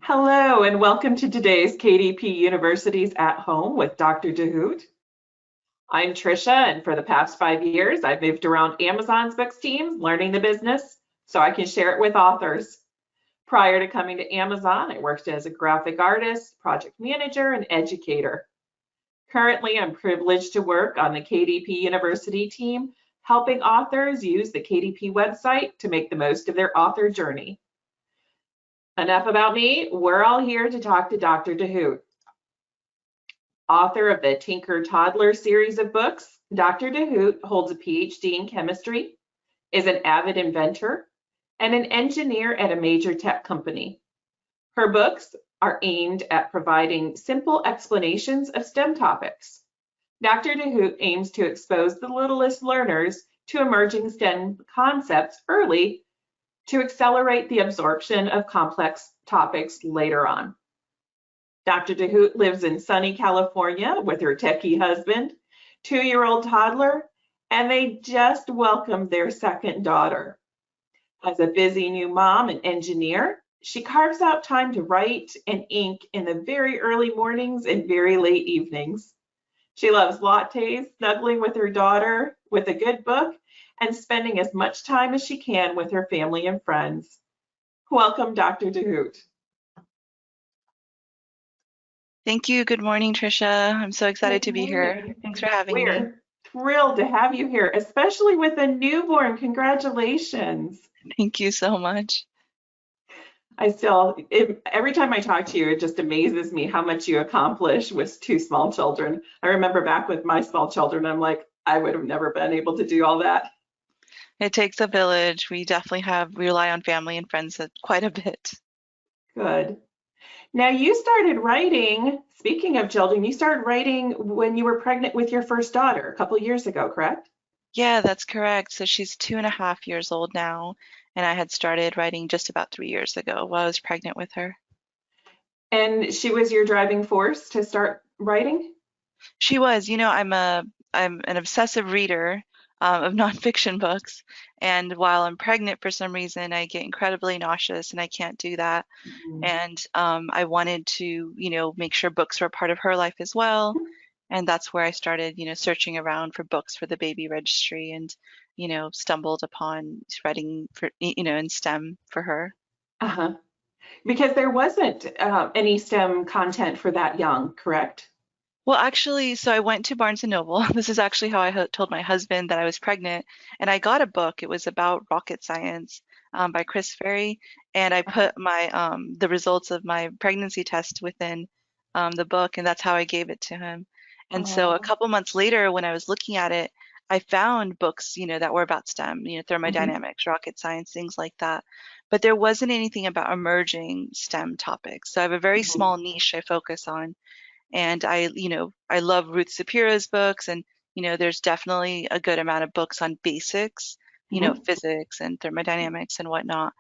Hello and welcome to today's KDP University's At Home with Dr. Dhoot. I'm Trisha, and for the past 5 years, I've moved around Amazon's books teams, learning the business so I can share it with authors. Prior to coming to Amazon, I worked as a graphic artist, project manager, and educator. Currently, I'm privileged to work on the KDP University team, helping authors use the KDP website to make the most of their author journey. Enough about me. We're all here to talk to Dr. Dhoot. Author of the Tinker Toddlers series of books, Dr. Dhoot holds a PhD in chemistry, is an avid inventor, and an engineer at a major tech company. Her books are aimed at providing simple explanations of STEM topics. Dr. Dhoot aims to expose the littlest learners to emerging STEM concepts early to accelerate the absorption of complex topics later on. Dr. Dhoot lives in sunny California with her techie husband, 2-year-old toddler, and they just welcomed their second daughter. As a busy new mom and engineer, she carves out time to write and ink in the very early mornings and very late evenings. She loves lattes, snuggling with her daughter with a good book, and spending as much time as she can with her family and friends. Welcome, Dr. Dhoot. Thank you. Good morning, Trisha. I'm so excited to be here. Thanks for having me. We're thrilled to have you here, especially with a newborn. Congratulations. Thank you so much. Every time I talk to you, it just amazes me how much you accomplish with 2 small children. I remember back with my small children, I'm like, I would have never been able to do all that. It takes a village. We rely on family and friends quite a bit. Good. Now you started writing, speaking of children, you started writing when you were pregnant with your first daughter a couple years ago, correct? Yeah, that's correct. So she's 2.5 years old now, and I had started writing just about 3 years ago while I was pregnant with her. And she was your driving force to start writing? She was, I'm an obsessive reader of nonfiction books, and while I'm pregnant, for some reason, I get incredibly nauseous and I can't do that. And I wanted to, make sure books were a part of her life as well. And that's where I started, searching around for books for the baby registry and, stumbled upon writing for, in STEM for her. Uh-huh. Because there wasn't any STEM content for that young, correct? Well, actually, so I went to Barnes and Noble. This is actually how I told my husband that I was pregnant, and I got a book. It was about rocket science by Chris Ferry, and I put the results of my pregnancy test within the book, and that's how I gave it to him. And so a couple months later, when I was looking at it, I found books, that were about STEM, thermodynamics, rocket science, things like that. But there wasn't anything about emerging STEM topics. So I have a very small niche I focus on. And I love Ruth Sapira's books, and there's definitely a good amount of books on basics, physics and thermodynamics and whatnot.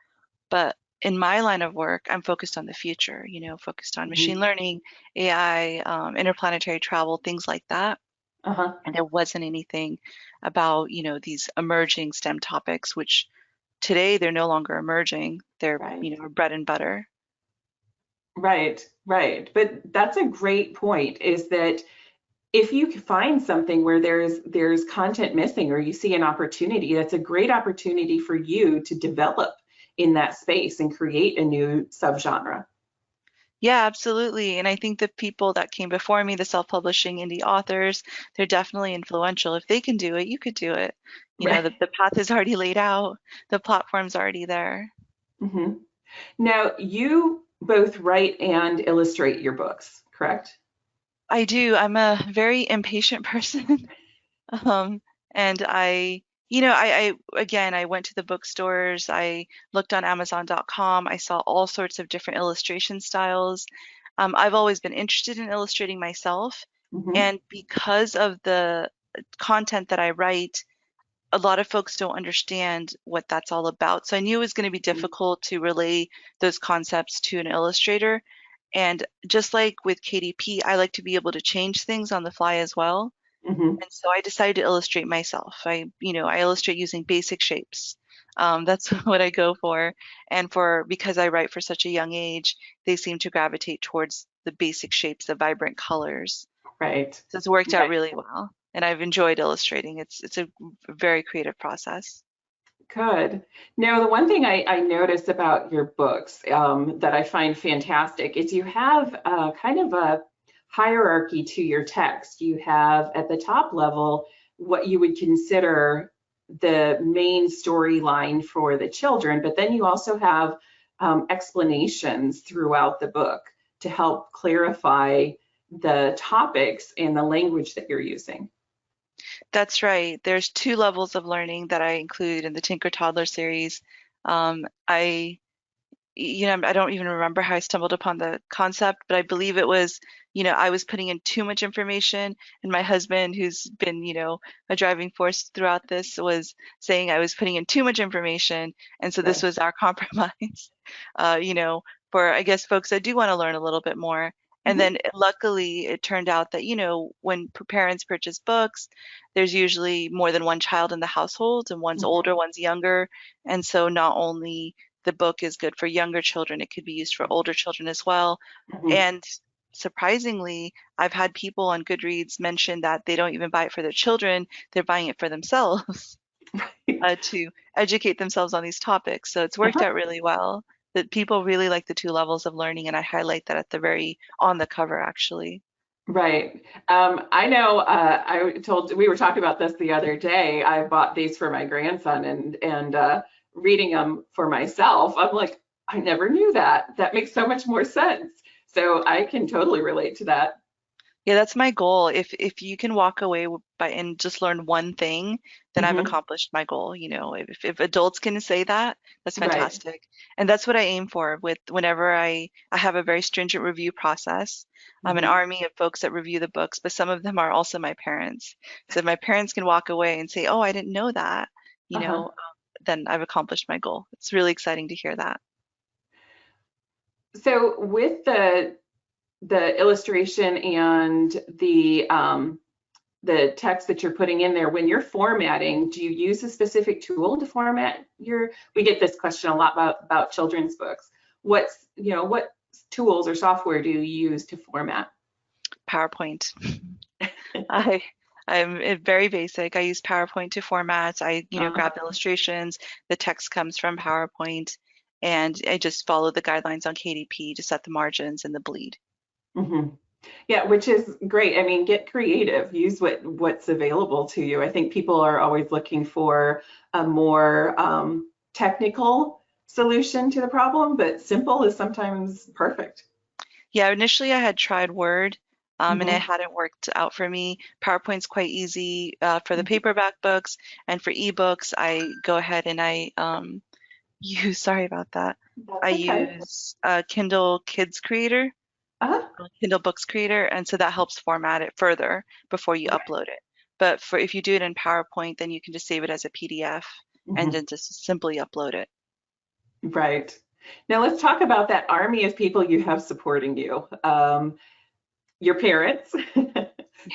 But in my line of work, I'm focused on the future, focused on machine learning, AI, interplanetary travel, things like that. And there wasn't anything about, these emerging STEM topics, which today they're no longer emerging. They're, bread and butter. Right, right. But that's a great point, is that if you find something where there's content missing or you see an opportunity, that's a great opportunity for you to develop in that space and create a new subgenre. Yeah, absolutely. And I think the people that came before me, the self-publishing indie authors, they're definitely influential. If they can do it, you could do it. The path is already laid out. The platform's already there. Now, you both write and illustrate your books, correct? I do. I'm a very impatient person. And I went to the bookstores. I looked on Amazon.com. I saw all sorts of different illustration styles. I've always been interested in illustrating myself. And because of the content that I write, a lot of folks don't understand what that's all about. So I knew it was going to be difficult to relay those concepts to an illustrator. And just like with KDP, I like to be able to change things on the fly as well. And so I decided to illustrate myself. I illustrate using basic shapes. That's what I go for. And because I write for such a young age, they seem to gravitate towards the basic shapes, the vibrant colors. Right. So it's worked out Right. really well. And I've enjoyed illustrating. It's a very creative process. Good. Now, the one thing I notice about your books that I find fantastic is you have kind of a hierarchy to your text. You have at the top level what you would consider the main storyline for the children, but then you also have explanations throughout the book to help clarify the topics and the language that you're using. That's right. There's two levels of learning that I include in the Tinker Toddler series. I I don't even remember how I stumbled upon the concept, but I believe it was, I was putting in too much information, and my husband, who's been, a driving force throughout this, was saying I was putting in too much information, and so this Right. was our compromise, for I guess folks that do want to learn a little bit more. And Mhm. then luckily it turned out that, when parents purchase books, there's usually more than one child in the household, and one's Mhm. older, one's younger. And so not only the book is good for younger children, it could be used for older children as well. Mhm. And surprisingly, I've had people on Goodreads mention that they don't even buy it for their children, they're buying it for themselves to educate themselves on these topics. So it's worked Uh-huh. out really well. That people really like the two levels of learning, and I highlight that at the very on the cover actually. Right. I know, we were talking about this the other day. I bought these for my grandson and reading them for myself, I'm like, I never knew that. That makes so much more sense. So I can totally relate to that. Yeah, that's my goal. If you can walk away by and just learn one thing, then I've Hmm. accomplished my goal. If adults can say that, that's Right. fantastic. And that's what I aim for with whenever I have a very stringent review process. I'm an Hmm. army of folks that review the books, but some of them are also my parents. So if my parents can walk away and say, "Oh, I didn't know that," Uh-huh. then I've accomplished my goal. It's really exciting to hear that. So with the illustration and the text that you're putting in there, when you're formatting, do you use a specific tool to format your, we get this question a lot about children's books. What tools or software do you use to format? PowerPoint. I I'm very basic. I use PowerPoint to format. I, grab the Uh, illustrations, the text comes from PowerPoint, and I just follow the guidelines on KDP to set the margins and the bleed. mhm. Yeah, which is great. I mean, get creative. Use what's available to you. I think people are always looking for a more technical solution to the problem, but simple is sometimes perfect. Yeah, initially I had tried Word, and it Hmm. hadn't worked out for me. PowerPoint's quite easy for the paperback books, and for ebooks, I go ahead and I use, sorry about that. I That's okay. use Kindle Kids Creator. Uh-huh. Kindle Books Creator, and so that helps format it further before you Right. upload it. But for if you do it in PowerPoint, then you can just save it as a PDF and Mhm. then just simply upload it. Right. Now let's talk about that army of people you have supporting you. Your parents. Who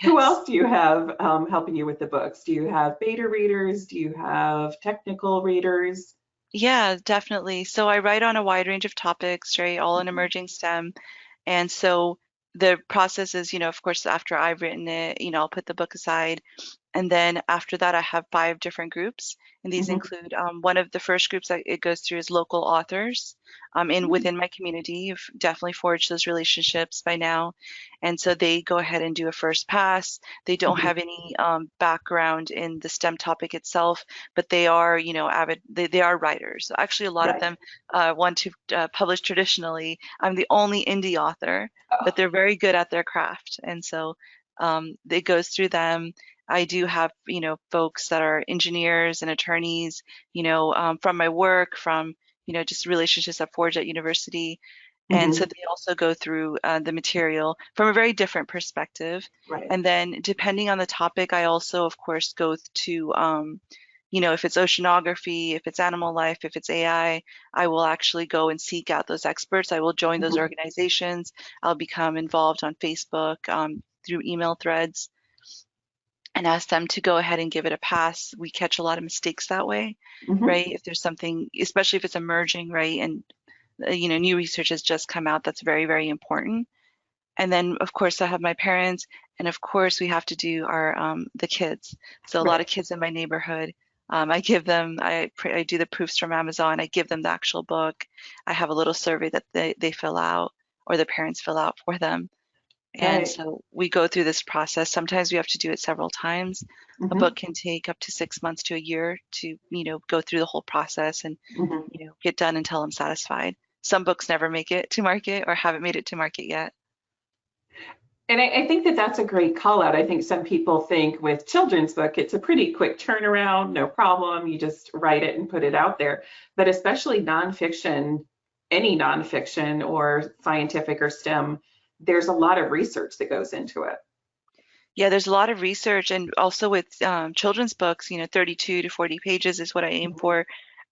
Yes. else do you have helping you with the books? Do you have beta readers? Do you have technical readers? Yeah, definitely. So I write on a wide range of topics, right? All in Mhm. emerging STEM. And so the process is, of course, after I've written it, I'll put the book aside. And then after that, I have five different groups, and these Mhm. include one of the first groups that it goes through is local authors. In Mhm. within my community, you've definitely forged those relationships by now, and so they go ahead and do a first pass. They don't Mhm. have any background in the STEM topic itself, but they are, avid. They are writers. Actually, a lot of Right. them want to publish traditionally. I'm the only indie author, but Oh. they're very good at their craft, and so it goes through them. I do have, folks that are engineers and attorneys, from my work, from, just relationships I've forged at university. And so Mhm. they also go through the material from a very different perspective. Right. And then depending on the topic, I also, of course, go to, if it's oceanography, if it's animal life, if it's I will actually go and seek out those experts. I will join those Mhm. organizations. I'll become involved on Facebook through email threads. and ask them to go ahead and give it a pass. We catch a lot of mistakes that way, Hmm. right? If there's something, especially if it's emerging, right? And new research has just come out that's very, very important. And then, of course, I have my parents, and of course, we have to do our the kids. So a lot Right. of kids in my neighborhood, I give them, I do the proofs from Amazon. I give them the actual book. I have a little survey that they fill out, or the parents fill out for them. And Right. so we go through this process. Sometimes we have to do it several times. A Hmm. book can take up to 6 months to a year to, go through the whole process and, Hmm. get done until I'm satisfied. Some books never make it to market or haven't made it to market yet. And I think that that's a great call out. I think some people think with children's book, it's a pretty quick turnaround, no problem. You just write it and put it out there. But especially nonfiction, any nonfiction or scientific or STEM, there's a lot of research that goes into it. Yeah, there's a lot of research, and also with children's books, 32 to 40 pages is what I aim Mhm. for,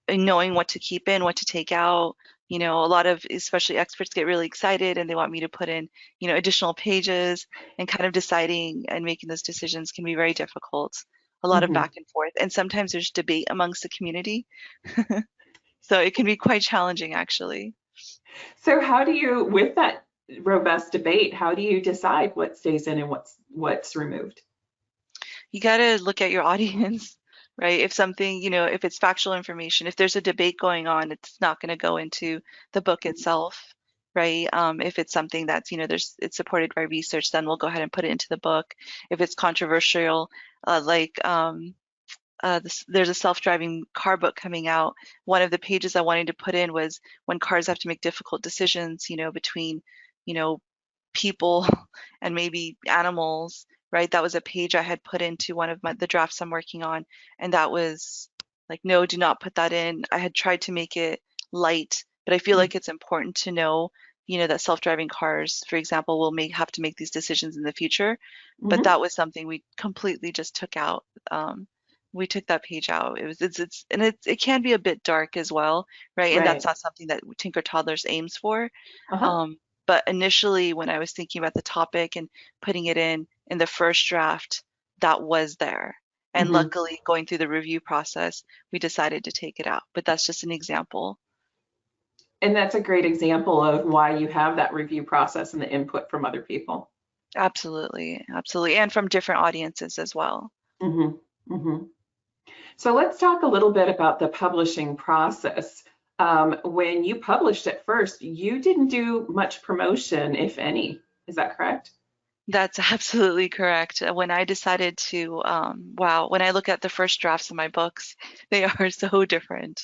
and knowing what to keep in, what to take out. A lot of, especially experts, get really excited and they want me to put in, additional pages, and kind of deciding and making those decisions can be very difficult. A lot of Mhm. back and forth, and sometimes there's debate amongst the community, so it can be quite challenging actually. So how do you, with that robust debate, how do you decide what stays in and what's removed? You got to look at your audience, right? If something, if it's factual information, if there's a debate going on, it's not going to go into the book itself, right? If it's something that's, it's supported by research, then we'll go ahead and put it into the book. If it's controversial, there's a self-driving car book coming out. One of the pages I wanted to put in was when cars have to make difficult decisions, between, you know, people and maybe animals, right? That was a page I had put into one of the drafts I'm working on, and that was like, no, do not put that in. I had tried to make it light, but I feel like it's important to know, that self-driving cars, for example, will have to make these decisions in the future. But Mm-hmm. that was something we completely just took out. We took that page out. It can be a bit dark as well, right? And that's Right. not something that Tinker Toddlers aims for. Uh-huh. Um, but initially, when I was thinking about the topic and putting it in the first draft, that was there. And Mm-hmm. luckily, going through the review process, we decided to take it out. But that's just an example. And that's a great example of why you have that review process and the input from other people. Absolutely, absolutely. And from different audiences as well. Mm-hmm. Mm-hmm. So let's talk a little bit about the publishing process. When you published at first, you didn't do much promotion, if any. Is that correct? That's absolutely correct. When I decided to, wow, when I look at the first drafts of my books, they are so different.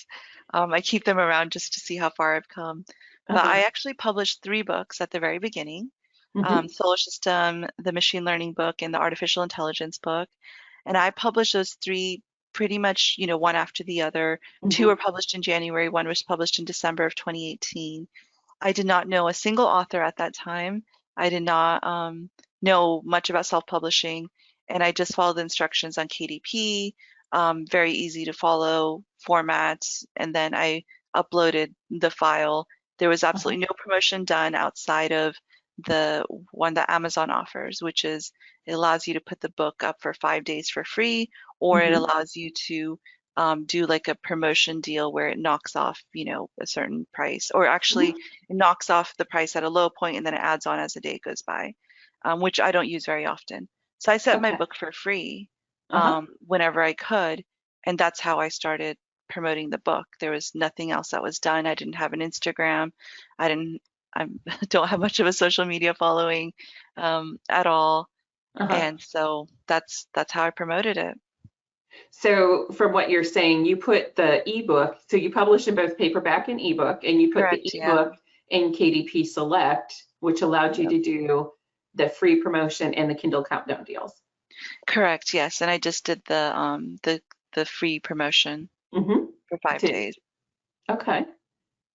I keep them around just to see how far I've come. But Uh-huh. I actually published three books at the very beginning. Mm-hmm. Solar System, the machine learning book, and the artificial intelligence book. And I published those three pretty much, one after the other. Two Mm-hmm. were published in January, one was published in December of 2018. I did not know a single author at that time. I did not know much about self-publishing, and I just followed the instructions on KDP, very easy to follow formats, and then I uploaded the file. There was Uh-huh. absolutely no promotion done outside of the one that Amazon offers, which is it allows you to put the book up for 5 days for free, or it Mm-hmm. allows you to do like a promotion deal where it knocks off, a certain price, or actually Mm-hmm. it knocks off the price at a low point and then it adds on as the day goes by, which I don't use very often. So I set my Okay. book for free Uh-huh. whenever I could, and that's how I started promoting the book. There was nothing else that was done. I didn't have an Instagram. I didn't. I don't have much of a social media following at all, Uh-huh. and so that's how I promoted it. So from what you're saying, you put the ebook, so you publish in both paperback and ebook, and you put the Correct. Yeah. ebook in KDP Select, which allowed you Yep. to do the free promotion and the Kindle Countdown deals. Correct. Yes. And I just did the free promotion Mm-hmm. for 5 days. Okay.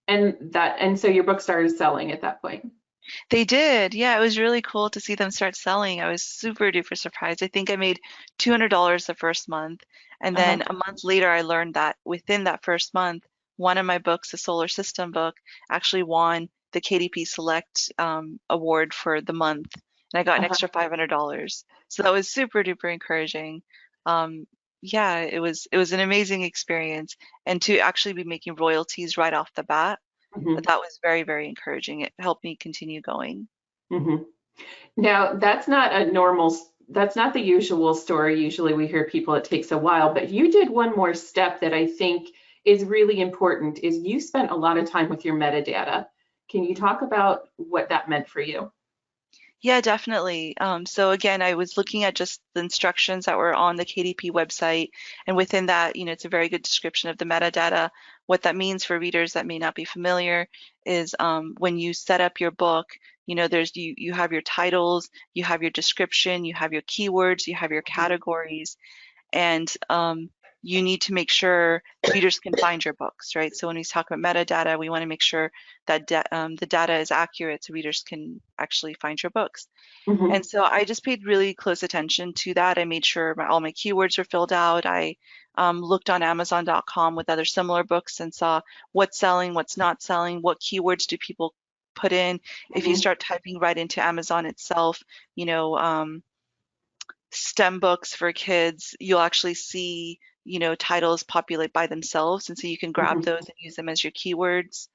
And so your book started selling at that point. They did. Yeah, it was really cool to see them start selling. I was super duper surprised. I think I made $200 the first month. And Uh-huh. then a month later, I learned that within that first month, one of my books, the Solar System book, actually won the KDP Select Award for the month. and I got an Uh-huh. extra $500. So that was super duper encouraging. Um, yeah, it was an amazing experience, and to actually be making royalties right off the bat, Mhm. that was very, very encouraging. It helped me continue going. Mhm. Now, that's not the usual story. Usually we hear people, it takes a while, but you did one more step that I think is really important, is you spent a lot of time with your metadata. Can you talk about what that meant for you? Yeah, definitely. So again, I was looking at just the instructions that were on the KDP website, and within that, it's a very good description of the metadata. What that means for readers that may not be familiar is when you set up your book, there's you have your titles, you have your description, you have your keywords, you have your categories, and you need to make sure readers can find your books, right? So when we talk about metadata, we want to make sure that the data is accurate so readers can actually find your books. Mhm. And so I just paid really close attention to that. I made sure all my keywords were filled out. I looked on Amazon.com with other similar books and saw what's selling, what's not selling, what keywords do people put in. If you Mhm. start typing right into Amazon itself, you know, STEM books for kids, you'll actually see, titles populate by themselves. And so you can grab Mhm. those and use them as your keywords,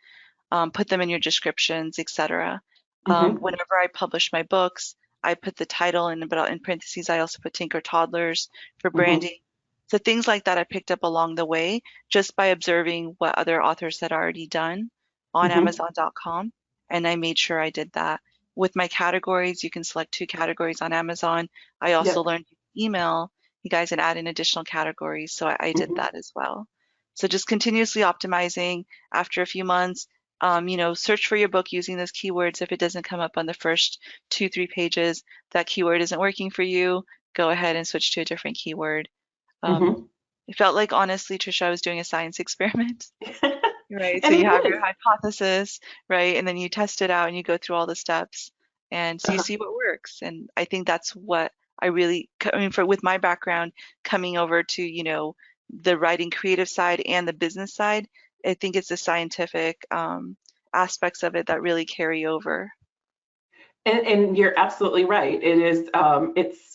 put them in your descriptions, etc. Mhm. Whenever I publish my books, I put the title but in parentheses, I also put Tinker Toddlers for Mhm. branding. So things like that I picked up along the way just by observing what other authors had already done on Mhm. Amazon.com. And I made sure I did that. With my categories, you can select 2 categories on Amazon. I also Yep. learned email you guys and add in additional categories. So I did Mhm. that as well. So just continuously optimizing after a few months, search for your book using those keywords. If it doesn't come up on the first 2, 3 pages, that keyword isn't working for you, go ahead and switch to a different keyword. Um, Mhm. it felt like, honestly, Trisha, I was doing a science experiment, right? So And you it have your is. hypothesis, right? And then you test it out and you go through all the steps. And so you Uh-huh. see what works. And I think that's what I really, I mean, with my background coming over to, the writing creative side and the business side, I think it's the scientific aspects of it that really carry over. And you're absolutely right. It is,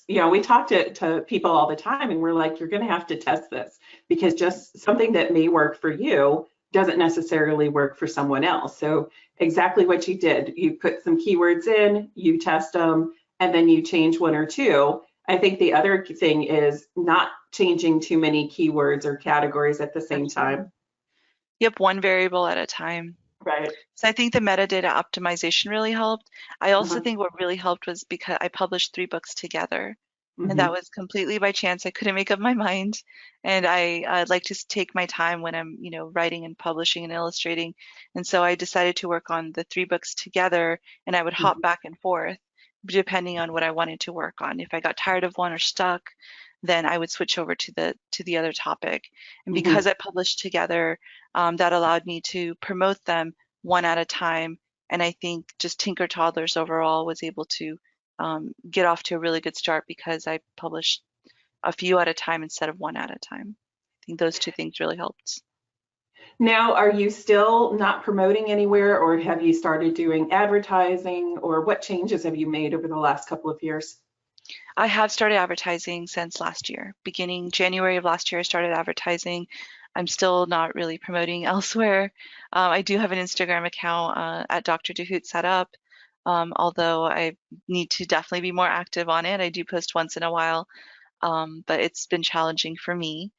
we talk to people all the time and we're like, you're going to have to test this because just something that may work for you doesn't necessarily work for someone else. So exactly what you did, you put some keywords in, you test them, and then you change one or two. I think the other thing is not changing too many keywords or categories at the same time. Absolutely. Yep, one variable at a time. Right. So I think the metadata optimization really helped. I also Uh-huh. think what really helped was because I published 3 books together, and that Hmm. was completely by chance. I couldn't make up my mind, and I like to take my time when I'm, writing and publishing and illustrating. And so I decided to work on the 3 books together, and I would hop Hmm. back and forth depending on what I wanted to work on. If I got tired of one or stuck, then I would switch over to the other topic. And because Hmm. I published together, that allowed me to promote them one at a time. And I think just Tinker Toddlers overall was able to get off to a really good start because I published a few at a time instead of one at a time. I think those 2 things really helped. Now, are you still not promoting anywhere, or have you started doing advertising, or what changes have you made over the last couple of years? I have started advertising since last year. Beginning January of last year, I started advertising. I'm still not really promoting elsewhere. I do have an Instagram account at Dr Dhoot set up, although I need to definitely be more active on it. I do post once in a while, but it's been challenging for me.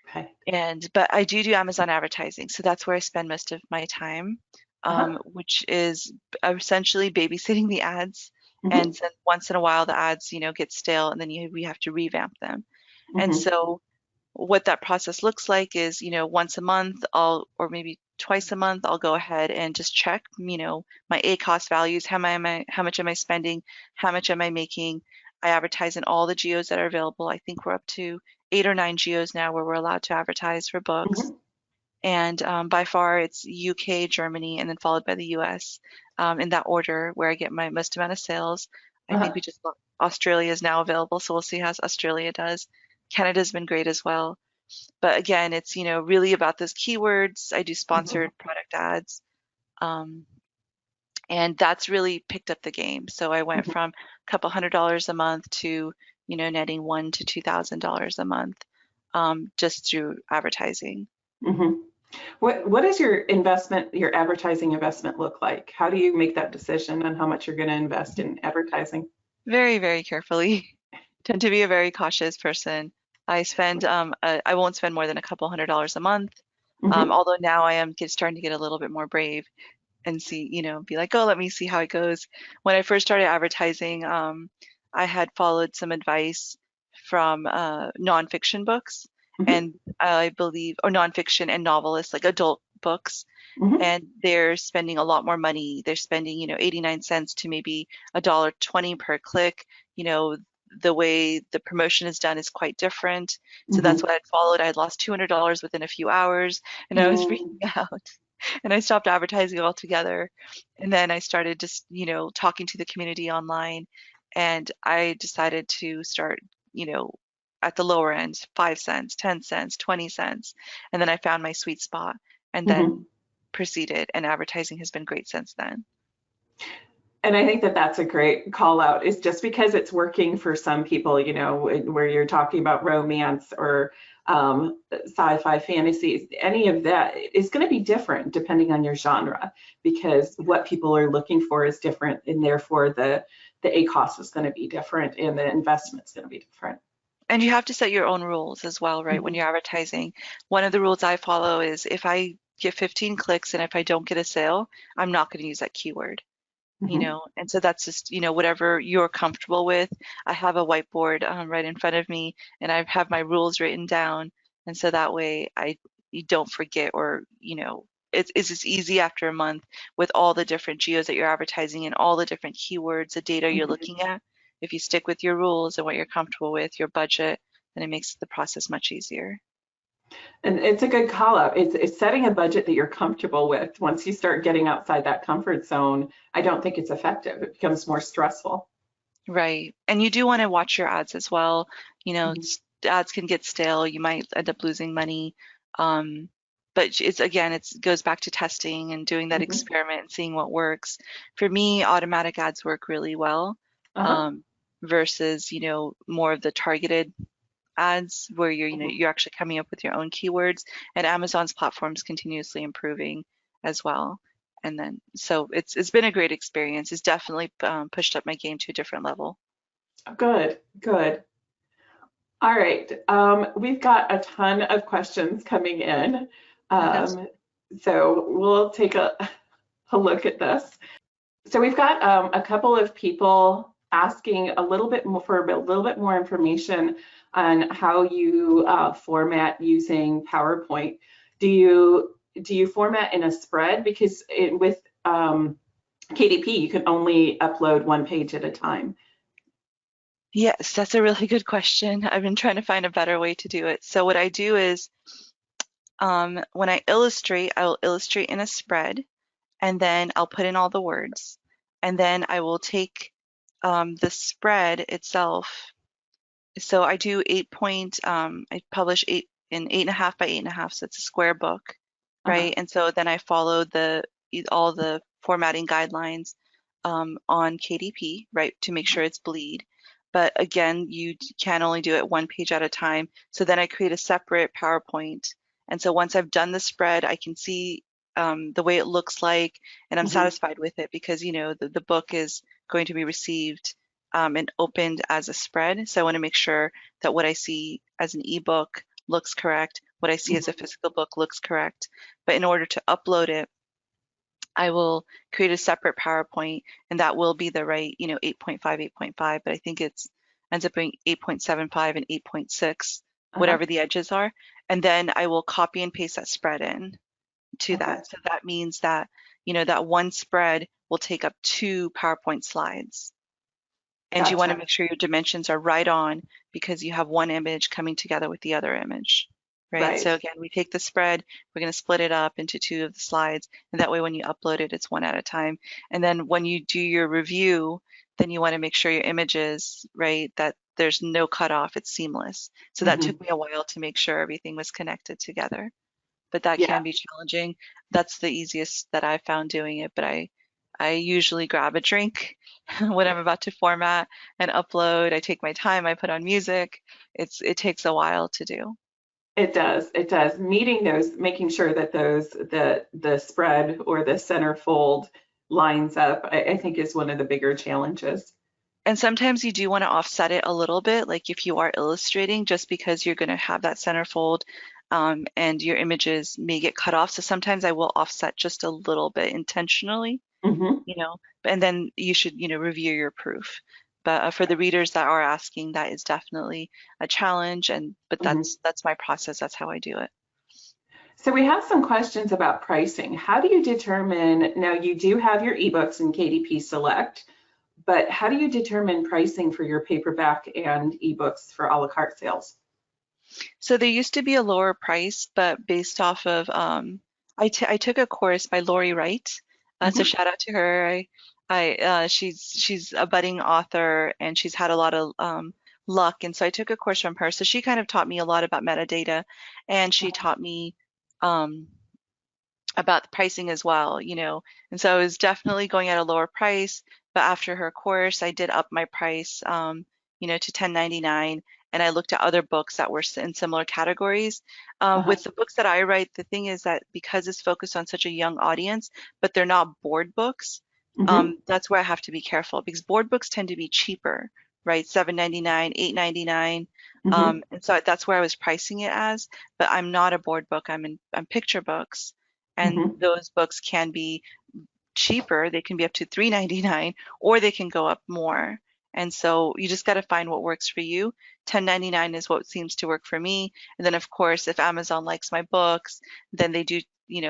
Okay. But I do Amazon advertising, so that's where I spend most of my time, Uh-huh. which is essentially babysitting the ads. And Hmm. then once in a while, the ads, get stale, and then we have to revamp them. And Hmm. so what that process looks like is, once a month, or maybe twice a month, I'll go ahead and just check, my ACoS values. How much am I spending? How much am I making? I advertise in all the geos that are available. I think we're up to 8 or 9 geos now where we're allowed to advertise for books. Hmm. And by far, it's UK, Germany, and then followed by the US, in that order where I get my most amount of sales. I think Uh-huh. we just Australia is now available, so we'll see how Australia does. Canada's been great as well. But again, it's, really about those keywords. I do Hmm. sponsored product ads. Um, And that's really picked up the game. So I went from a couple $100 a month to, netting $1,000 to $2,000 a month, just through advertising. Mm-hmm. What does your advertising investment look like? How do you make that decision on how much you're going to invest in advertising? Very, very carefully. Tend to be a very cautious person. I won't spend more than a couple $100 a month. Mm-hmm. Although now I am starting to get a little bit more brave and see, be like, oh, let me see how it goes. When I first started advertising, I had followed some advice from nonfiction books, Mm-hmm. and I believe, or nonfiction and novelists, like adult books, Mm-hmm. and they're spending a lot more money. They're spending, 89 cents to maybe $1.20 per click. You know, the way the promotion is done is quite different. So that's Mm-hmm. what I'd followed. I had lost $200 within a few hours, and I was freaking out. And I stopped advertising altogether. And then I started just, talking to the community online. And I decided to start, at the lower end, 5 cents, 10 cents, 20 cents. And then I found my sweet spot and Mm-hmm. then proceeded. And advertising has been great since then. And I think that that's a great call out, is just because it's working for some people, where you're talking about romance or sci-fi fantasies, any of that is going to be different depending on your genre, because what people are looking for is different, and therefore the ACoS is going to be different and the investment's going to be different. And you have to set your own rules as well, right? When Mhm. you're advertising, one of the rules I follow is if I get 15 clicks and if I don't get a sale, I'm not going to use that keyword. Mhm. And so that's just, whatever you're comfortable with. I have a whiteboard right in front of me, and I have my rules written down, and so that way you don't forget, or it's just easy after a month with all the different geos that you're advertising and all the different keywords, the data you're Mhm. looking at. If you stick with your rules and what you're comfortable with, your budget, then it makes the process much easier. And it's a good call out. It's setting a budget that you're comfortable with. Once you start getting outside that comfort zone, I don't think it's effective. It becomes more stressful. Right. And you do want to watch your ads as well. Mhm. Ads can get stale. You might end up losing money. Um, but it's again, it goes back to testing and doing that Mhm. experiment and seeing what works. For me, automatic ads work really well, Uh-huh. um, versus, more of the targeted ads where Mhm. you're actually coming up with your own keywords. And Amazon's platform's continuously improving as well. And then, so it's been a great experience. It's definitely pushed up my game to a different level. Good, good. All right. We've got a ton of questions coming in. Okay. So we'll take a look at this. So we've got a couple of people asking a little bit more for a little bit more information on how you format using PowerPoint. Do you format in a spread? Because with KDP, you can only upload one page at a time. Yes, that's a really good question. I've been trying to find a better way to do it. So what I do is, when I illustrate, I will illustrate in a spread, and then I'll put in all the words, and then I will take the spread itself. So I do I publish 8.5 by 8.5, so it's a square book, Uh-huh. right? And so then I follow all the formatting guidelines on KDP, right, to make sure it's bleed. But again, you can only do it one page at a time. So then I create a separate PowerPoint. And so once I've done the spread, I can see the way it looks like, and I'm Mhm. satisfied with it because, the book is going to be received and opened as a spread. So I want to make sure that what I see as an ebook looks correct, what I see as a Mhm. physical book looks correct. But in order to upload it, I will create a separate PowerPoint, and that will be the right, 8.5, 8.5, but I think it's ends up being 8.75 and 8.6, Uh-huh. whatever the edges are. And then I will copy and paste that spread in to Okay. that. So that means that, that one spread will take up 2 PowerPoint slides. And you want to Gotcha. make sure your dimensions are right on because you have one image coming together with the other image, right? Right. So again, we take the spread, we're going to split it up into 2 of the slides, and that way when you upload it, it's one at a time. And then when you do your review, then you want to make sure your images, right, that there's no cutoff, it's seamless. So that Mhm. took me a while to make sure everything was connected together, but that Yeah. can be challenging. That's the easiest that I found doing it, but I usually grab a drink when I'm about to format and upload. I take my time, I put on music. It takes a while to do. It does. It does. Meeting those, making sure that the spread or the center fold lines up, I think is one of the bigger challenges. And sometimes you do want to offset it a little bit, like if you are illustrating, just because you're going to have that centerfold and your images may get cut off. So sometimes I will offset just a little bit intentionally, Hmm. and then you should, review your proof. But for the readers that are asking, that is definitely a challenge, but Hmm. that's my process. That's how I do it. So we have some questions about pricing. How do you determine, now you do have your ebooks in KDP Select, but how do you determine pricing for your paperback and ebooks for a la carte sales? So there used to be a lower price, but based off of I took a course by Lori Wright. So Hmm. shout out to her. She's a budding author and she's had a lot of luck, and so I took a course from her. So she kind of taught me a lot about metadata, and she taught me um, about the pricing as well, And so I was definitely going at a lower price, but after her course, I did up my price, to 10.99, and I looked at other books that were in similar categories. Uh-huh. With the books that I write, the thing is that because it's focused on such a young audience, but they're not board books, Hmm. that's where I have to be careful because board books tend to be cheaper, right? 7.99, 8.99. Hmm. And so that's where I was pricing it as, but I'm not a board book. I'm picture books, and Hmm. those books can be cheaper. They can be up to 3.99, or they can go up more. And so you just got to find what works for you. 10.99 is what seems to work for me. And then of course, if Amazon likes my books, then they do,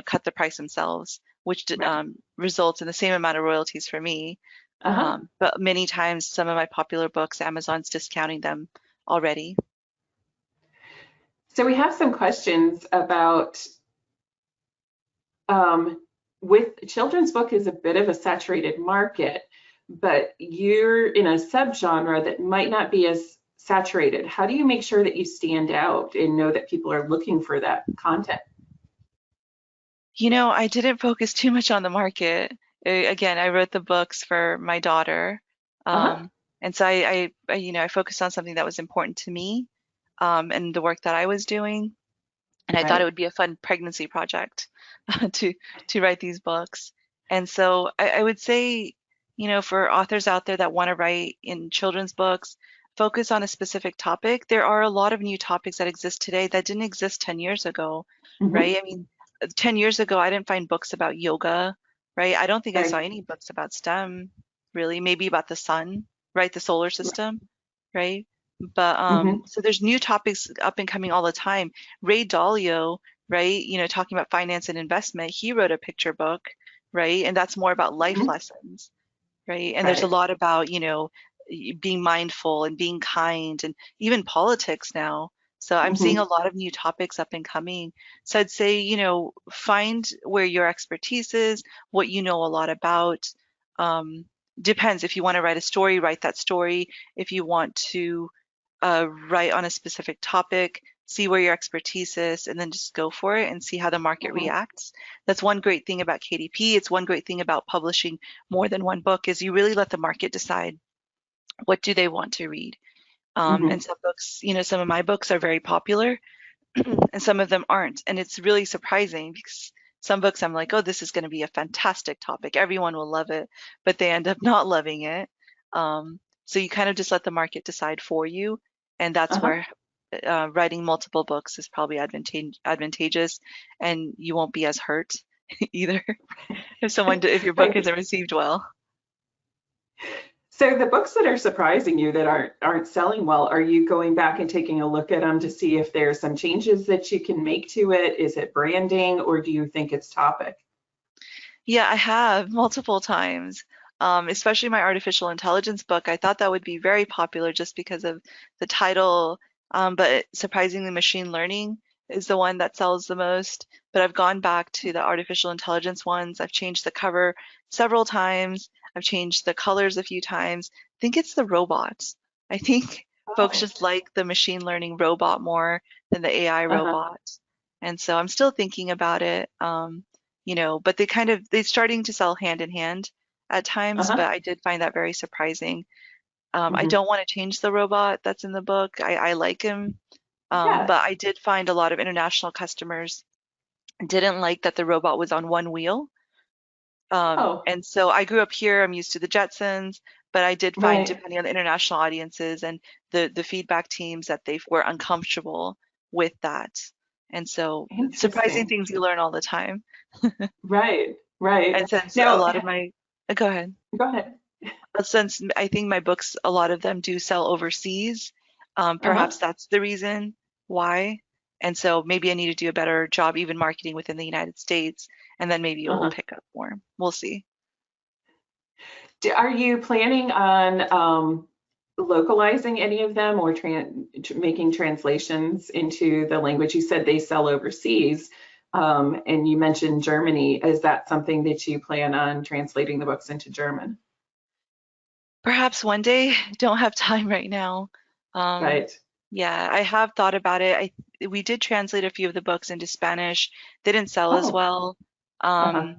cut the price themselves, which Right. results in the same amount of royalties for me. Uh-huh. But many times, some of my popular books, Amazon's discounting them already. So we have some questions about um, with children's book is a bit of a saturated market, but you're in a subgenre that might not be as saturated. How do you make sure that you stand out and know that people are looking for that content? I didn't focus too much on the market. Again, I wrote the books for my daughter. Uh-huh. And so I focused on something that was important to me, and the work that I was doing. And I thought it Right. would be a fun pregnancy project to to write these books. And so I would say, for authors out there that want to write in children's books, focus on a specific topic. There are a lot of new topics that exist today that didn't exist 10 years ago, Hmm. right? I mean, 10 years ago, I didn't find books about yoga, right? I don't think I saw Right. any books about STEM, really, maybe about the sun, right? The solar system, right? But Hmm. so there's new topics up and coming all the time. Ray Dalio, right? Talking about finance and investment, he wrote a picture book, right? And that's more about life Hmm. lessons, right? And there's a Right. lot about, being mindful and being kind and even politics now. So I'm seeing Hmm. a lot of new topics up and coming. So I'd say, find where your expertise is, what you know a lot about. Um, Depends. If you want to write a story, write that story. If you want to write on a specific topic, see where your expertise is, and then just go for it and see how the market Hmm. reacts. That's one great thing about KDP. It's one great thing about publishing more than one book is you really let the market decide what do they want to read. And Hmm. some books, some of my books are very popular and some of them aren't. And it's really surprising because some books I'm like, oh, this is going to be a fantastic topic. Everyone will love it, but they end up not loving it. So you kind of just let the market decide for you. And that's Uh-huh. where writing multiple books is probably advantageous, and you won't be as hurt either if your book Right. isn't received well. So the books that are surprising you that aren't selling well, are you going back and taking a look at them to see if there's some changes that you can make to it? Is it branding, or do you think it's topic? Yeah, I have multiple times. Especially my artificial intelligence book. I thought that would be very popular just because of the title, but surprisingly, machine learning is the one that sells the most. But I've gone back to the artificial intelligence ones. I've changed the cover several times. I've changed the colors a few times. I think it's the robots. I think folks Oh. just like the machine learning robot more than the AI Uh-huh. robot. And so I'm still thinking about it. But they're starting to sell hand in hand. at times, Uh-huh. but I did find that very surprising. I Hmm. don't want to change the robot that's in the book. I like him, but Yes. I did find a lot of international customers didn't like that the robot was on one wheel. Oh, And so I grew up here, I'm used to the Jetsons, but I did find, right. depending on the international audiences and the feedback teams, that they were uncomfortable with that. And so surprising Interesting. things you learn all the time. Right, right. And since a Now, lot of my, go ahead. go ahead. Since I think my books, a lot of them do sell overseas, Uh-huh. perhaps that's the reason why. And so maybe I need to do a better job even marketing within the United States, and then maybe it will Uh-huh. pick up more. We'll see. Are you planning on localizing any of them or making translations into the language? You said they sell overseas, and you mentioned Germany. Is that something that you plan on translating the books into German? Perhaps one day. Don't have time right now. Um, Right. yeah, I have thought about it. We did translate a few of the books into Spanish. They didn't sell as Oh, well. uh-huh. Um,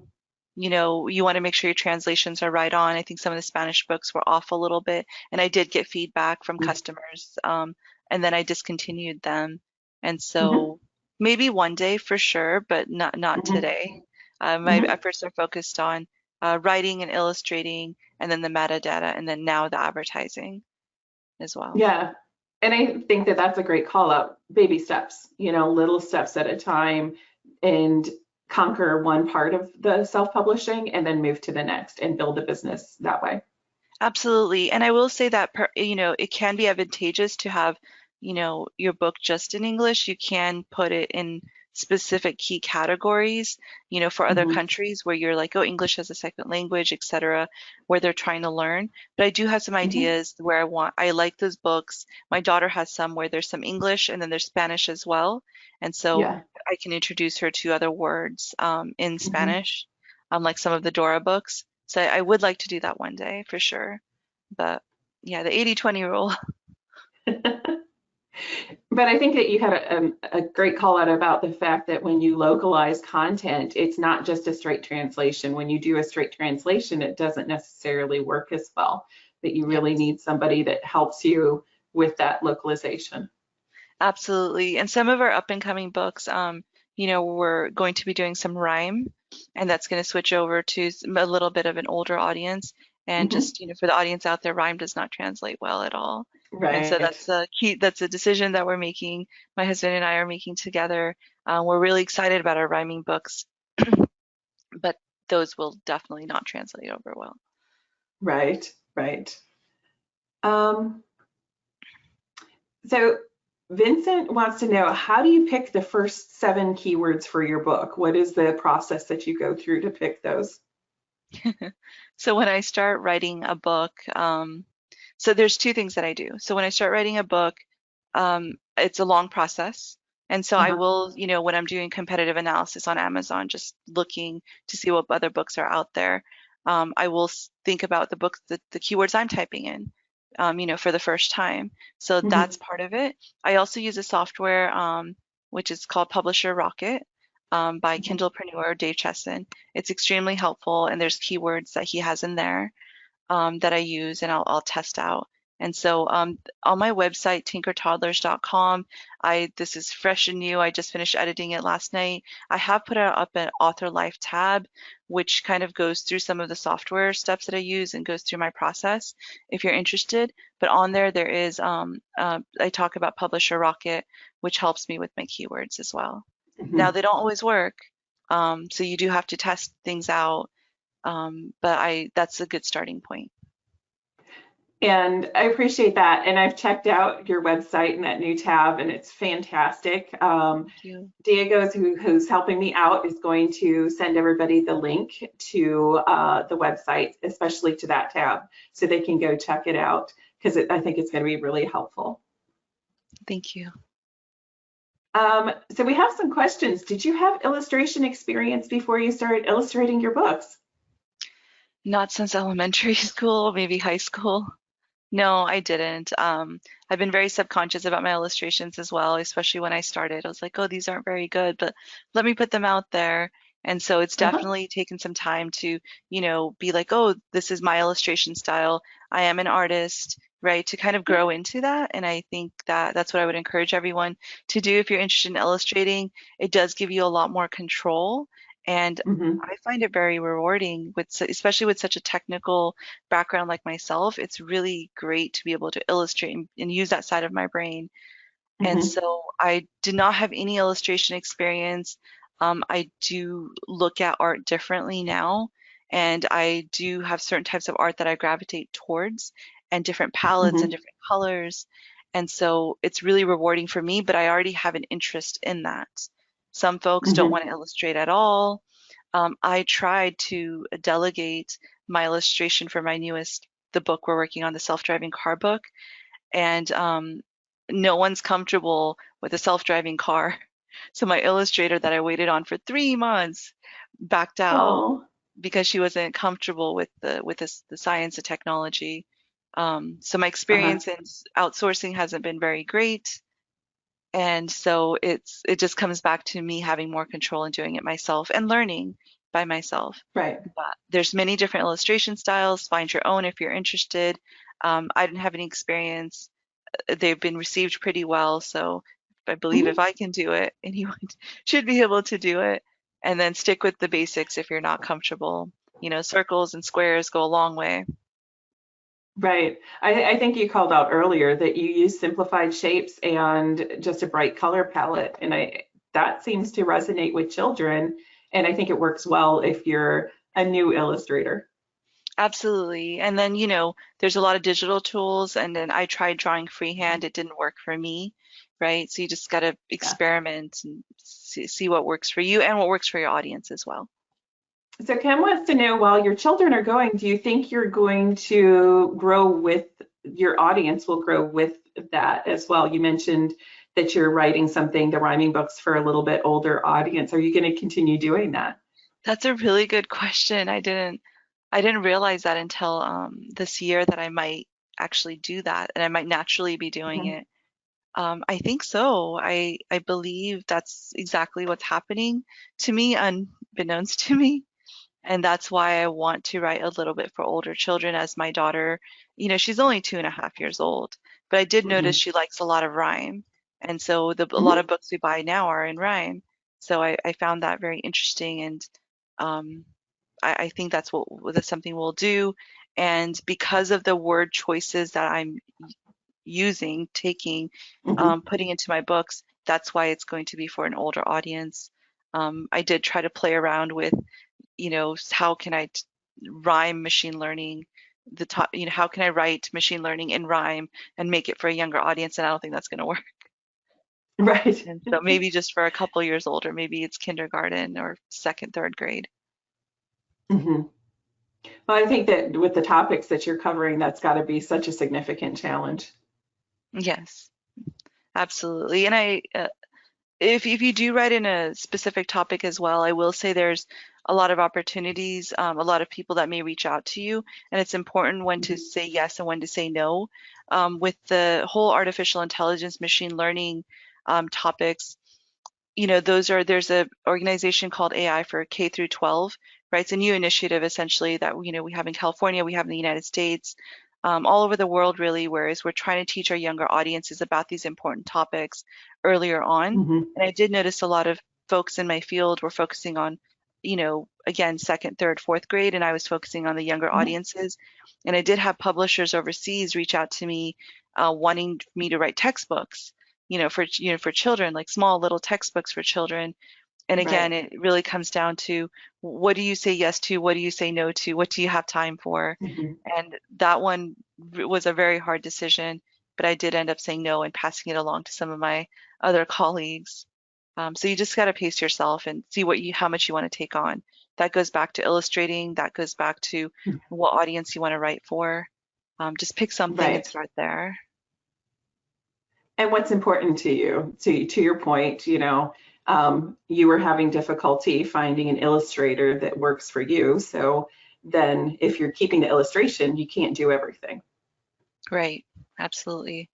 you want to make sure your translations are right on. I think some of the Spanish books were off a little bit, and I did get feedback from customers. And then I discontinued them. And Mm-hmm. so maybe one day for sure, but not Mm-hmm. today. My Mm-hmm. efforts are focused on writing and illustrating, and then the metadata, and then now the advertising as well. Yeah. And I think that that's a great call out. Baby steps, little steps at a time, and conquer one part of the self-publishing and then move to the next and build a business that way. Absolutely. And I will say that, it can be advantageous to have, your book just in English. You can put it in specific key categories, for other Hmm. countries where you're like, oh, English as a second language, etc., where they're trying to learn. But I do have some Hmm. ideas where I like those books. My daughter has some where there's some English and then there's Spanish as well. And so Yeah. I can introduce her to other words in Hmm. Spanish, like some of the Dora books. So I would like to do that one day for sure. But yeah, the 80/20 rule. But I think that you had a great call out about the fact that when you localize content, it's not just a straight translation. When you do a straight translation, it doesn't necessarily work as well, that you really Yes, need somebody that helps you with that localization. absolutely. And some of our up and coming books, we're going to be doing some rhyme, and that's going to switch over to a little bit of an older audience. And Hmm. just, for the audience out there, rhyme does not translate well at all. And so Right. that's a decision that we're making. My husband and I are making together. We're really excited about our rhyming books, but those will definitely not translate over well. Right. Right. Um, so Vincent wants to know, how do you pick the first 7 keywords for your book? What is the process that you go through to pick those? So when I start writing a book, so there's two things that I do. So when I start writing a book, it's a long process. And so I Uh-huh. will, when I'm doing competitive analysis on Amazon, just looking to see what other books are out there, I will think about the books, the keywords I'm typing in, for the first time. So Hmm. that's part of it. I also use a software, which is called Publisher Rocket, by Hmm. Kindlepreneur Dave Chesson. It's extremely helpful, and there's keywords that he has in there that I use and I'll test out. And so on my website, tinkertoddlers.com, this is fresh and new. I just finished editing it last night. I have put up an author life tab, which kind of goes through some of the software steps that I use and goes through my process if you're interested. But on there is, I talk about Publisher Rocket, which helps me with my keywords as well. Now, Hmm. they don't always work, so you do have to test things out, but that's a good starting point. And I appreciate that. And I've checked out your website and that new tab, and it's fantastic. Thank you. Diego's who's helping me out is going to send everybody the link to the website, especially to that tab, so they can go check it out because I think it's going to be really helpful. Thank you. So we have some questions. Did you have illustration experience before you started illustrating your books? Not since elementary school, maybe high school. No, I didn't. I've been very subconscious about my illustrations as well, especially when I started. I was like, oh, these aren't very good, but let me put them out there. And so it's Uh-huh. definitely taken some time to, be like, oh, this is my illustration style. I am an artist, right? To kind of grow into that. And I think that that's what I would encourage everyone to do if you're interested in illustrating. It does give you a lot more control. And Mm-hmm. I find it very rewarding especially with such a technical background like myself. It's really great to be able to illustrate and use that side of my brain. And Mm-hmm. so I did not have any illustration experience. I do look at art differently now, and I do have certain types of art that I gravitate towards, and different palettes and Mm-hmm. different colors. And so it's really rewarding for me, but I already have an interest in that. Some folks don't Mm-hmm. want to illustrate at all. I tried to delegate my illustration for my the book we're working on, the self-driving car book, and no one's comfortable with a self-driving car. So my illustrator that I waited on for 3 months backed out Oh. because she wasn't comfortable with the science and technology. So my Uh-huh. experience in outsourcing hasn't been very great, and so it just comes back to me having more control and doing it myself and learning by myself. Right. But there's many different illustration styles. Find your own if you're interested. I didn't have any experience. They've been received pretty well, so I believe if Mm-hmm. I can do it, anyone should be able to do it. And then stick with the basics if you're not comfortable. Circles and squares go a long way. Right. I think you called out earlier that you use simplified shapes and just a bright color palette. And that seems to resonate with children. And I think it works well if you're a new illustrator. Absolutely. And then, there's a lot of digital tools, and then I tried drawing freehand. It didn't work for me, right? So you just got to Yeah. experiment and see what works for you and what works for your audience as well. So Kim wants to know, while your children are going, do you think you're going to grow with your audience will grow with that as well? You mentioned that you're writing something, the rhyming books for a little bit older audience. Are you going to continue doing that? That's a really good question. I didn't realize that until this year that I might actually do that and I might naturally be doing Mhm. it. I think so. I believe that's exactly what's happening to me, unbeknownst to me. And that's why I want to write a little bit for older children as my daughter, she's only 2.5 years old, but I did notice Mhm. she likes a lot of rhyme. And so a lot Mhm. of books we buy now are in rhyme. So I found that very interesting. And um, I think that's something we'll do. And because of the word choices that I'm using, taking, Mhm. putting into my books, that's why it's going to be for an older audience. I did try to play around with, how can I rhyme machine learning, how can I write machine learning in rhyme and make it for a younger audience? And I don't think that's going to work. Right. And so maybe just for a couple years older, maybe it's kindergarten or second, third grade. Mhm. Well, I think that with the topics that you're covering, that's got to be such a significant challenge. Yes, absolutely. And if you do write in a specific topic as well, I will say there's a lot of opportunities, a lot of people that may reach out to you, and it's important when to Mhm. say yes and when to say no. With the whole artificial intelligence, machine learning topics, there's a organization called AI for K through 12, right? It's a new initiative essentially that we have in California, we have in the United States, all over the world really, whereas we're trying to teach our younger audiences about these important topics earlier on. Mhm. And I did notice a lot of folks in my field were focusing on, again, second, third, fourth grade, and I was focusing on the younger Mhm. audiences. And I did have publishers overseas reach out to me wanting me to write textbooks for children, like small little textbooks for children. And again, Right. it really comes down to what do you say yes to, what do you say no to, what do you have time for? Mhm. And that one was a very hard decision, but I did end up saying no and passing it along to some of my other colleagues. So you just got to pace yourself and see how much you want to take on. That goes back to illustrating. That goes back to what audience you want to write for. Just pick something and Right. start there. And what's important to you? To your point, you were having difficulty finding an illustrator that works for you. So then, if you're keeping the illustration, you can't do everything. Right. Absolutely.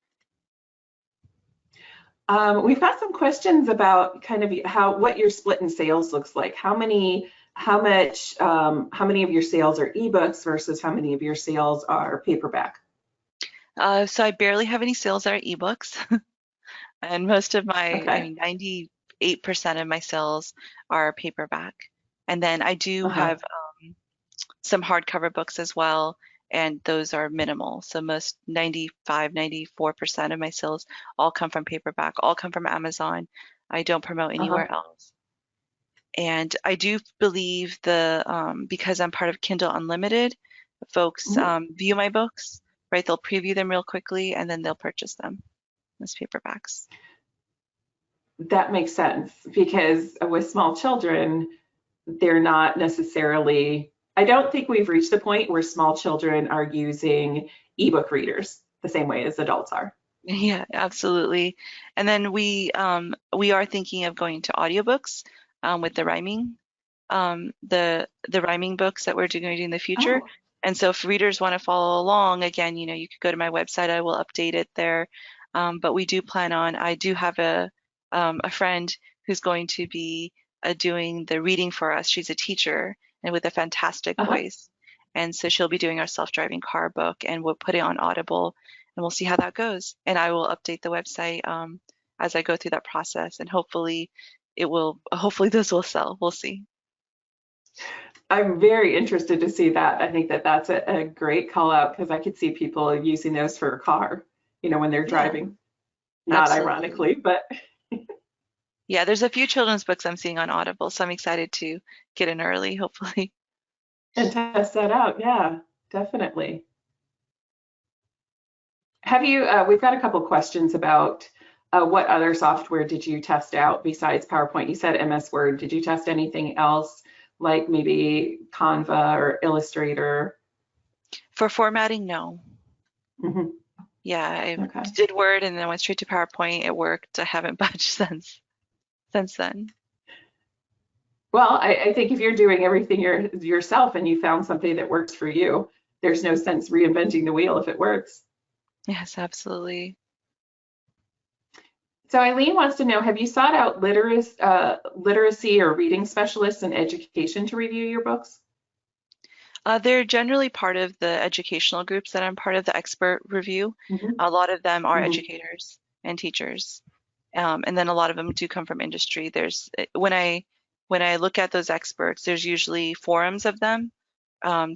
We've got some questions about kind of what your split in sales looks like. How many of your sales are ebooks versus how many of your sales are paperback? So I barely have any sales that are ebooks, and most of my, I Okay. mean, 98% of my sales are paperback. And then I do Uh-huh. have some hardcover books as well, and those are minimal. So most 94% of my sales all come from paperback, all come from Amazon. I don't promote Uh-huh. anywhere else. And I do believe because I'm part of Kindle Unlimited, folks Mhm. view my books, right? They'll preview them real quickly and then they'll purchase them as paperbacks. That makes sense because with small children, they're not necessarily, I don't think we've reached the point where small children are using ebook readers the same way as adults are. Yeah, absolutely. And then we are thinking of going to audiobooks with the rhyming the rhyming books that we're doing in the future. Oh, And so if readers want to follow along, again, you could go to my website. I will update it there. But we do plan on, I do have a friend who's going to be doing the reading for us. She's a teacher and with a fantastic uh-huh. voice. And so she'll be doing our self-driving car book and we'll put it on Audible and we'll see how that goes. And I will update the website as I go through that process and hopefully those will sell. We'll see. I'm very interested to see that. I think that that's a great call out because I could see people using those for a car, when they're Yeah, driving. Not absolutely. ironically, but Yeah, there's a few children's books I'm seeing on Audible, so I'm excited to get in early, hopefully. and test that out. Yeah, definitely. We've got a couple questions about what other software did you test out besides PowerPoint? You said MS Word. Did you test anything else like maybe Canva or Illustrator? For formatting, no. Hmm. Yeah, I Okay. did Word and then went straight to PowerPoint. It worked. I haven't budged since then. Well, I think if you're doing everything yourself and you found something that works for you, there's no sense reinventing the wheel if it works. Yes, absolutely. So Eileen wants to know, have you sought out literacy or reading specialists in education to review your books? They're generally part of the educational groups that I'm part of, the expert review. Hmm. A lot of them are Hmm. educators and teachers. And then a lot of them do come from industry. When I look at those experts, there's usually forums of them.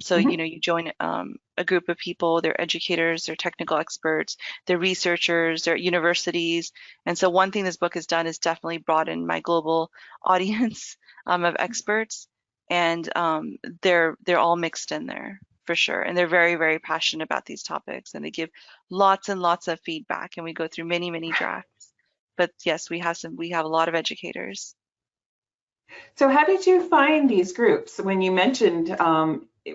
So Hmm. you join a group of people. They're educators, they're technical experts, they're researchers, they're at universities. And so one thing this book has done is definitely broaden my global audience of experts, and they're all mixed in there for sure. And they're very, very passionate about these topics, and they give lots and lots of feedback. And we go through many, many drafts. But yes, we have a lot of educators. So how did you find these groups? When you mentioned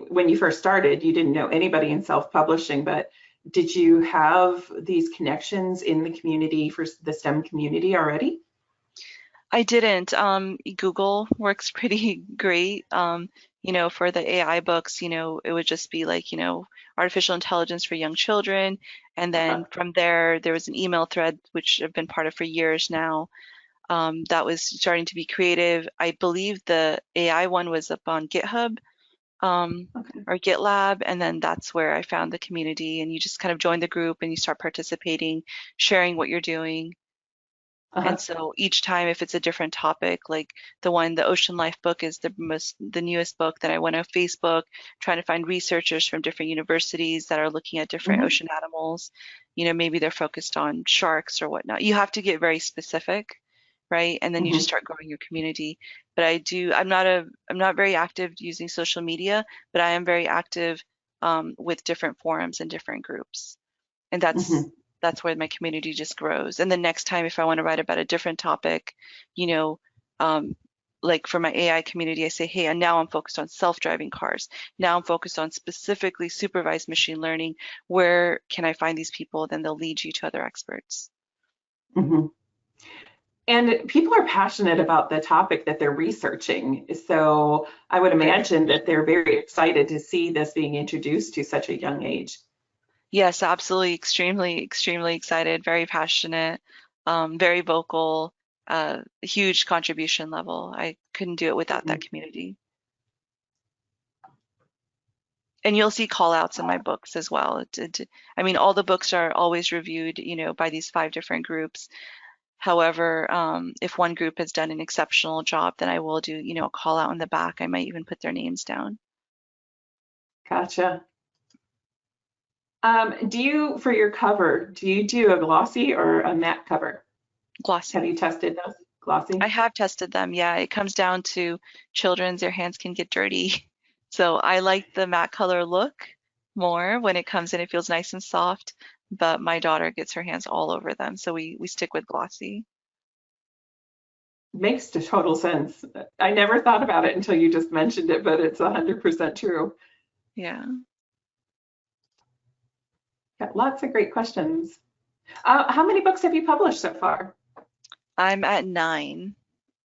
when you first started, you didn't know anybody in self-publishing, but did you have these connections in the community for the STEM community already? I didn't. Google works pretty great. For the AI books, it would just be like, artificial intelligence for young children. And Uh-huh. then from there was an email thread, which I've been part of for years now, that was starting to be creative. I believe the AI one was up on GitHub, Okay. or GitLab, and then that's where I found the community. And you just kind of join the group and you start participating, sharing what you're doing. And Uh-huh. so each time, if it's a different topic, like the Ocean Life book is the newest book that I went on Facebook, trying to find researchers from different universities that are looking at different Hmm. ocean animals. Maybe they're focused on sharks or whatnot. You have to get very specific, right? And then you just Hmm. start growing your community. But I'm not very active using social media, but I am very active with different forums and different groups, and Hmm. that's where my community just grows. And the next time, if I want to write about a different topic, you know, um, like for my AI community, I say, hey, and now I'm focused on self-driving cars. Now I'm focused on specifically supervised machine learning. Where can I find these people? Then they'll lead you to other experts. Hmm. And people are passionate about the topic that they're researching. So I would Very imagine that they're very excited to see this being introduced to such a young age. Yes, absolutely. Extremely, extremely excited, very passionate. very vocal, huge contribution level. I couldn't do it without that Mhm. community. And you'll see call outs in my books as well. I mean, all the books are always reviewed, by these 5 different groups. However, if one group has done an exceptional job, then I will do, a call out in the back. I might even put their names down. Gotcha. For your cover, do you do a glossy or a matte cover? Have Glossy. you tested those? Glossy? I have tested them. Yeah, it comes down to children's, their hands can get dirty. So I like the matte color look more when it comes in. It feels nice and soft, but my daughter gets her hands all over them. So we stick with glossy. Makes total sense. I never thought about it until you just mentioned it, but it's 100% true. Yeah. Got lots of great questions. How many books have you published so far? I'm at nine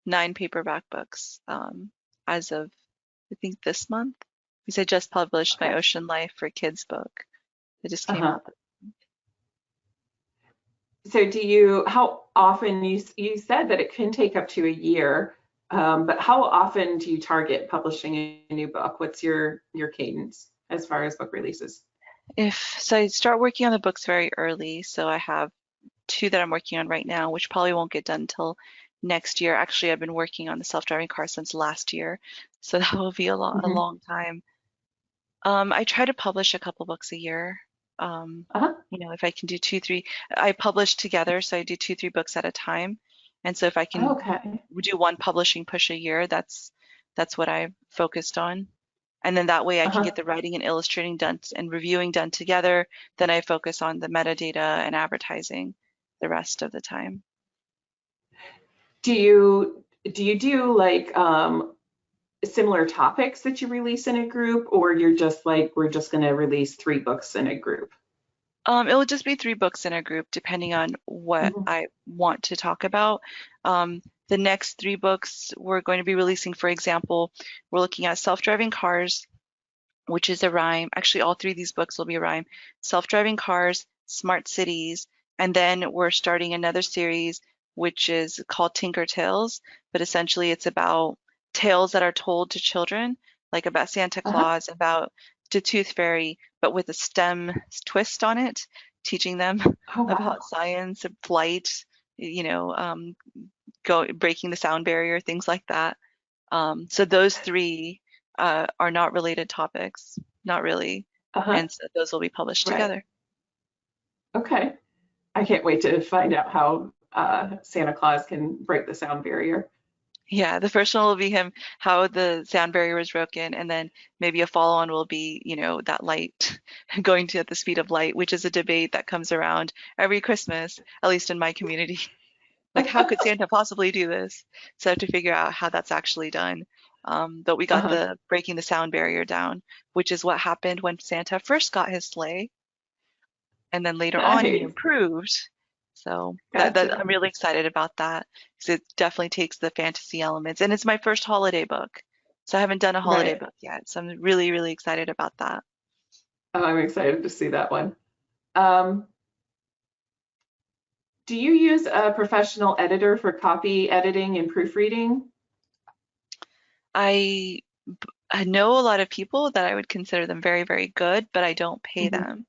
paperback books as of, I think, this month. Because I just published my Okay. Ocean Life for Kids book. It just came Uh-huh. out. So how often, you said that it can take up to a year, but how often do you target publishing a new book? What's your cadence as far as book releases? So I start working on the books very early. So I have 2 that I'm working on right now, which probably won't get done until next year. Actually, I've been working on the self-driving car since last year, so that will be a Hmm. long time. I try to publish a couple books a year. Uh-huh. If I can do 2, 3, I publish together, so I do 2, 3 books at a time. And so if I can Okay. do one publishing push a year, that's what I've focused on. And then that way I can Uh-huh. get the writing and illustrating done and reviewing done together. Then I focus on the metadata and advertising the rest of the time. Do you do like similar topics that you release in a group, or you're just like, we're just going to release 3 books in a group? It will just be 3 books in a group, depending on what Mhm. I want to talk about. The next 3 books we're going to be releasing, for example, we're looking at self-driving cars, which is a rhyme. Actually, all 3 of these books will be a rhyme. Self-driving cars, smart cities, and then we're starting another series which is called Tinker Tales, but essentially it's about tales that are told to children, like about Santa Uh-huh. Claus, about the Tooth Fairy, but with a STEM twist on it, teaching them Oh, about wow. science, flight, you know, breaking the sound barrier, things like that. So those 3 are not related topics, not really, Uh-huh. and so those will be published Right. together. Okay. I can't wait to find out how Santa Claus can break the sound barrier. Yeah, the first one will be him, how the sound barrier was broken, and then maybe a follow-on will be, that light going to at the speed of light, which is a debate that comes around every Christmas, at least in my community. Like, how could Santa possibly do this? So to figure out how that's actually done. But we got Uh-huh. the breaking the sound barrier down, which is what happened when Santa first got his sleigh, and then later on he Nice. improved. So that Gotcha. I'm really excited about that because it definitely takes the fantasy elements, and it's my first holiday book, so I haven't done a holiday Right. book yet. So I'm really, really excited about that. Oh, I'm excited to see that one. Um, do you use a professional editor for copy editing and proofreading? I I know a lot of people that I would consider them very, very good, but I don't pay Hmm. them.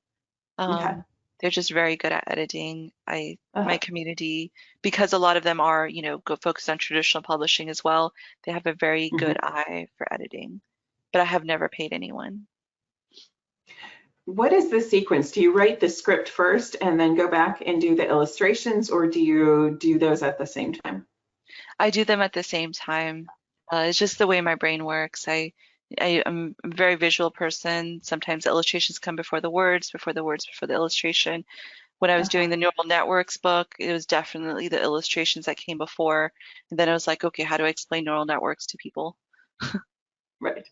Okay. They're just very good at editing. My Uh-huh. community, because a lot of them are, go focused on traditional publishing as well, they have a very good Hmm. eye for editing. But I have never paid anyone. What is the sequence? Do you write the script first and then go back and do the illustrations, or do you do those at the same time? I do them at the same time. It's just the way my brain works. I'm a very visual person. Sometimes the illustrations come before the words, before the words, before the illustration. When I was doing Uh-huh. the neural networks book, it was definitely the illustrations that came before. And then I was like, okay, how do I explain neural networks to people? Right.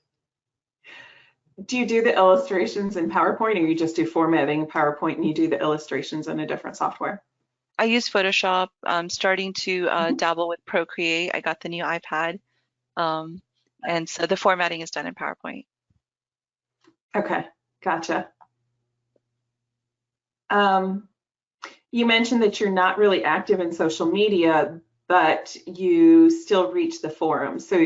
Do you do the illustrations in PowerPoint, or you just do formatting PowerPoint and you do the illustrations in a different software? I use Photoshop. I'm starting to Mhm. dabble with Procreate. I got the new iPad. Um, and so the formatting is done in PowerPoint. Okay, gotcha. Um, You mentioned that you're not really active in social media, but you still reach the forum. So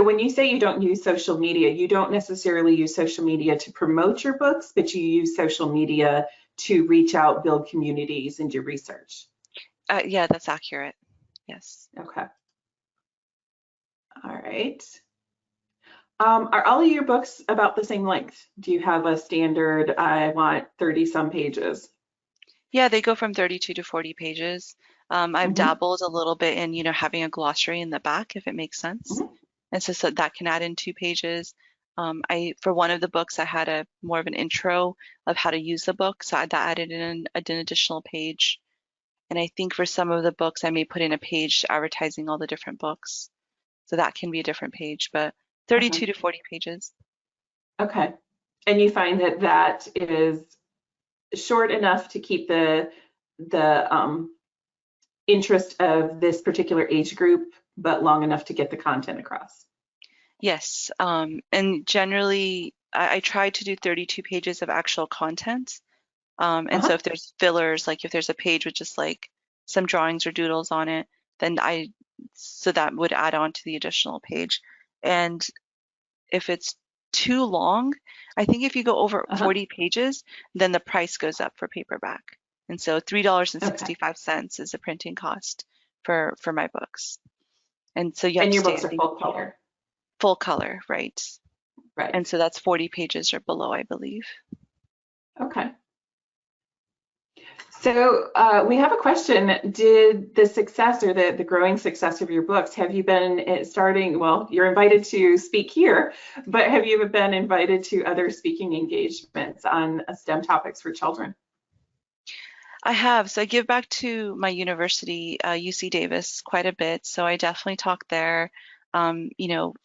when you say you don't use social media, you don't necessarily use social media to promote your books, but you use social media to reach out, build communities, and do research. Yeah, that's accurate. Yes. Okay. All right. Are all of your books about the same length? Do you have a standard, I want 30 some pages? Yeah, they go from 32 to 40 pages. I've Hmm. dabbled a little bit in, having a glossary in the back if it makes sense. Hmm. And so that can add in 2 pages. For one of the books, I had a more of an intro of how to use the book, so that added in an additional page. And I think for some of the books, I may put in a page advertising all the different books. So that can be a different page, but Uh-huh. 32 to 40 pages. Okay. And you find that that is short enough to keep the interest of this particular age group, but long enough to get the content across. Yes, and generally I try to do 32 pages of actual content. And so Uh-huh. if there's fillers, like if there's a page with just like some drawings or doodles on it, then so that would add on to the additional page. And if it's too long, I think if you go over Uh-huh. 40 pages, then the price goes up for paperback. And so Okay. $3.65 is the printing cost for my books. And so you have And to your stay, books I are think, full color. full color, right? Right. And so that's 40 pages or below, I believe. Okay. So we have a question. Did the success or the growing success of your books, have you been starting, well, you're invited to speak here, but have you been invited to other speaking engagements on STEM topics for children? I have. So I give back to my university, UC Davis, quite a bit. So I definitely talk there, um, you know,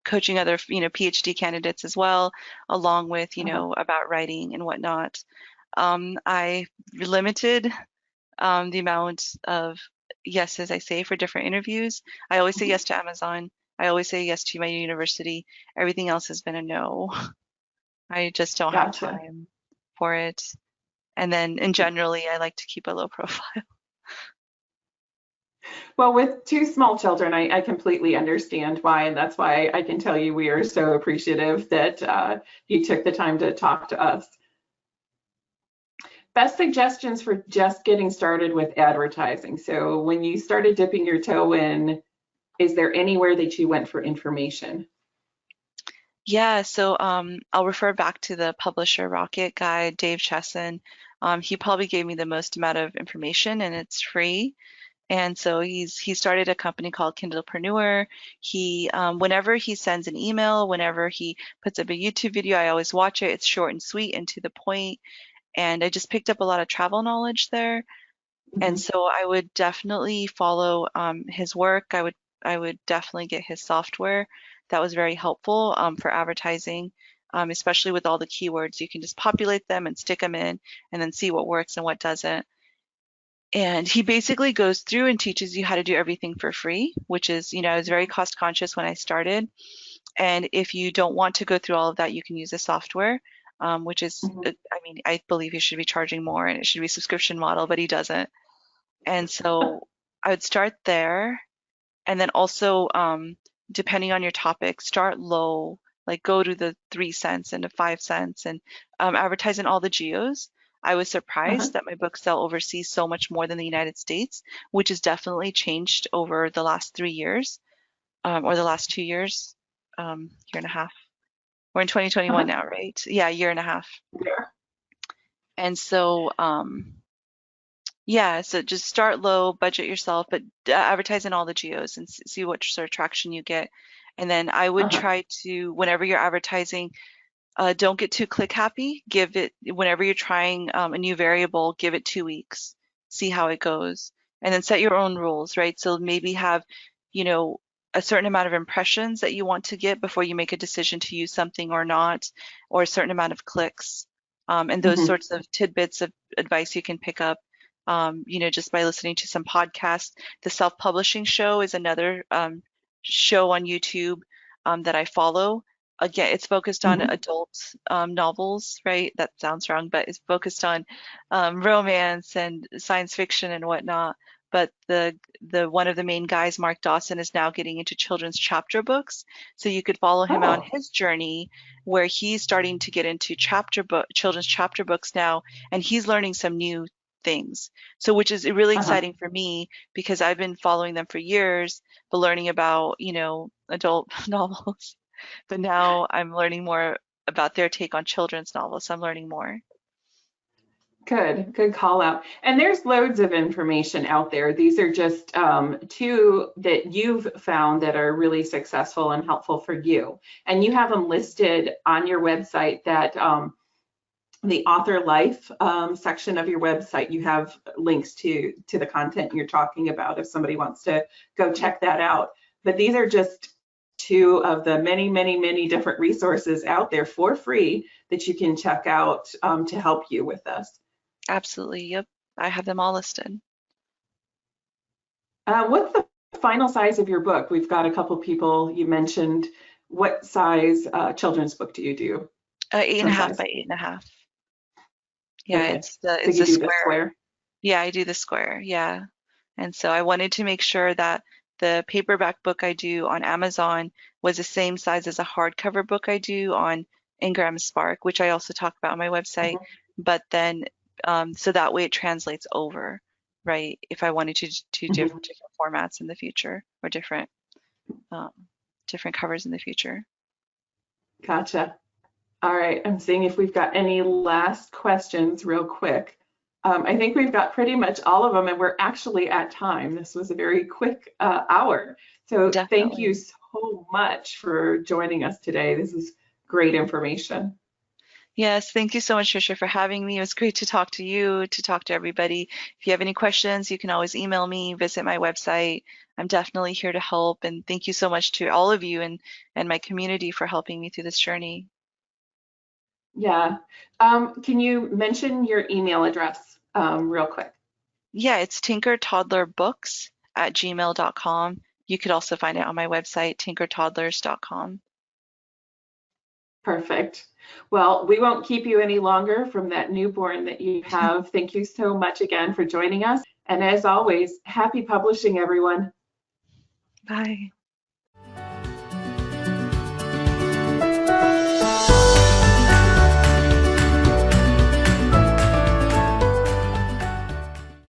coaching other, PhD candidates as well, along with, Uh-huh. about writing and whatnot. I limited the amount of yeses I say for different interviews. I always say Mhm. yes to Amazon. I always say yes to my university. Everything else has been a no. I just don't have Gotcha. time for it. And generally, I like to keep a low profile. Well, with two small children, I completely understand why, and that's why I can tell you we are so appreciative that you took the time to talk to us. Best suggestions for just getting started with advertising. So when you started dipping your toe in, is there anywhere that you went for information? Yeah, so I'll refer back to the publisher Rocket guy, Dave Chesson. He probably gave me the most amount of information, and it's free. And so he started a company called Kindlepreneur. Whenever he sends an email, whenever he puts up a YouTube video, I always watch it. It's short and sweet and to the point. And I just picked up a lot of travel knowledge there. And Mhm. so I would definitely follow his work. I would definitely get his software. That was very helpful for advertising, especially with all the keywords. You can just populate them and stick them in, and then see what works and what doesn't. And he basically goes through and teaches you how to do everything for free, which is, I was very cost conscious when I started. And if you don't want to go through all of that, you can use the software, which is, Mhm. I mean, I believe he should be charging more and it should be a subscription model, but he doesn't. And so I would start there. And then also, depending on your topic, start low, like go to the 3 cents and the 5 cents and advertise in all the geos. I was Uh-huh. surprised that my books sell overseas so much more than the United States, which has definitely changed over the last 3 years, or the last 2 years, year and a half. We're in 2021 Uh-huh. now, right? Yeah, year and a half. There. And so, yeah, so just start low, budget yourself, but advertise in all the geos and see what sort of traction you get. And then I would Uh-huh. try to, whenever you're advertising, don't get too click happy. Whenever you're trying a new variable, give it 2 weeks, see how it goes. And then set your own rules, right? So maybe have, you know, a certain amount of impressions that you want to get before you make a decision to use something or not, or a certain amount of clicks. And those Mhm. sorts of tidbits of advice you can pick up, just by listening to some podcasts. The Self-Publishing Show is another show on YouTube that I follow. again, it's focused on Mhm. adult novels, right? That sounds wrong, but it's focused on romance and science fiction and whatnot. But the one of the main guys, Mark Dawson, is now getting into children's chapter books. So you could follow him on Oh, his journey where he's starting to get into children's chapter books now, and he's learning some new things. So which is really uh-huh. exciting for me because I've been following them for years, but learning about, adult novels. But now I'm learning more about their take on children's novels, so I'm learning more. Good call out. And there's loads of information out there. These are just two that you've found that are really successful and helpful for you. And you have them listed on your website that the author life section of your website, you have links to the content you're talking about if somebody wants to go Yep, check that out. But these are just two of the many, many, many different resources out there for free that you can check out to help you with this. absolutely. Yep. I have them all listed. What's the final size of your book? We've got a couple people you mentioned. What size children's book do you do? Eight and a Print half size? by 8.5. Yeah, Okay. it's the So it's you the do the square. square? Yeah, I do the square. Yeah. And so I wanted to make sure that the paperback book I do on Amazon was the same size as a hardcover book I do on Ingram Spark, which I also talk about on my website. Mhm, But then, so that way it translates over, right? If I wanted to do mhm. different formats in the future or um, different covers in the future. Gotcha. All right, I'm seeing if we've got any last questions real quick. I think we've got pretty much all of them, and we're actually at time. This was a very quick hour. So thank you Definitely. so much for joining us today. This is great information. Yes, thank you so much, Trisha, for having me. It was great to talk to you, to talk to everybody. If you have any questions, you can always email me, visit my website. I'm definitely here to help. And thank you so much to all of you and my community for helping me through this journey. Yeah. Can you mention your email address real quick? Yeah, it's tinkertoddlerbooks@gmail.com. You could also find it on my website, tinkertoddlers.com. Perfect. Well, we won't keep you any longer from that newborn that you have. Thank you so much again for joining us. And as always, happy publishing, everyone. Bye.